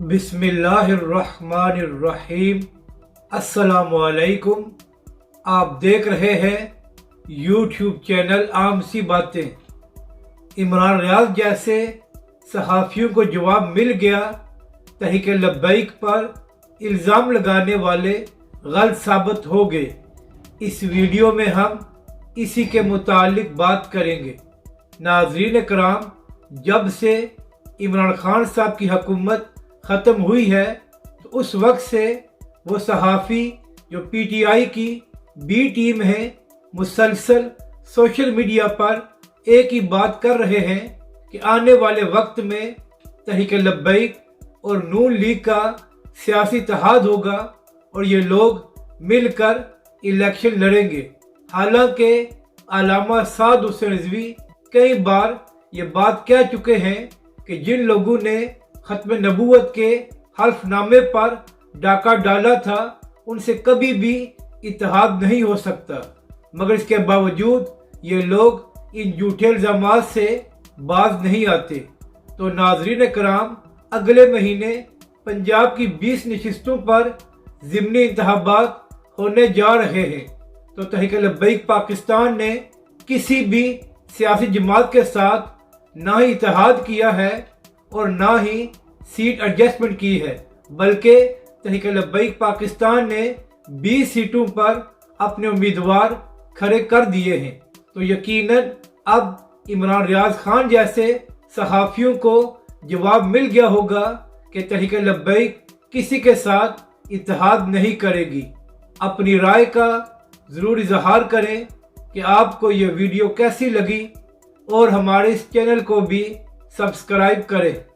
बिस्मिल्लाहिर्रहमानिर्रहीम। अस्सलामुअलैकुम। आप देख रहे हैं यूट्यूब चैनल आम सी बातें। इमरान रियाज जैसे सहाफ़ियों को जवाब मिल गया। तहरीक लब्बैक पर इल्ज़ाम लगाने वाले गलत साबित हो गए। इस वीडियो में हम इसी के मुतालिक बात करेंगे। नाज़रीन कराम, जब से इमरान खान साहब की हुकूमत ख़त्म हुई है तो उस वक्त से वो सहाफ़ी जो पीटीआई की बी टीम है मुसलसल सोशल मीडिया पर एक ही बात कर रहे हैं कि आने वाले वक्त में तहरीक लब्बैक और नून लीग का सियासी इत्तेहाद होगा और ये लोग मिलकर इलेक्शन लड़ेंगे। हालांकि अल्लामा साद हुसैन रिज़वी कई बार ये बात कह चुके हैं कि जिन लोगों ने खत्म नबूवत के हल्फनामे पर डाका डाला था उनसे कभी भी इत्तेहाद नहीं हो सकता, मगर इसके बावजूद ये लोग इन झूठे इल्ज़ामात से बाज नहीं आते। तो नाज़रीन कराम, अगले महीने पंजाब की 20 नशिस्तों पर ज़िमनी इंतखाबात होने जा रहे हैं। तो तहरीक लब्बैक पाकिस्तान ने किसी भी सियासी जमात के साथ ना ही इत्तेहाद किया है और ना ही सीट एडजस्टमेंट की है, बल्कि तहरीक लब्बैक पाकिस्तान ने 20 सीटों पर अपने उम्मीदवार खड़े कर दिए हैं। तो यकीनन अब इमरान रियाज खान जैसे सहाफ़ियों को जवाब मिल गया होगा कि तहरीक लब्बैक किसी के साथ इत्तेहाद नहीं करेगी। अपनी राय का ज़रूर इजहार करें कि आपको ये वीडियो कैसी लगी और हमारे इस चैनल को भी सब्सक्राइब करें।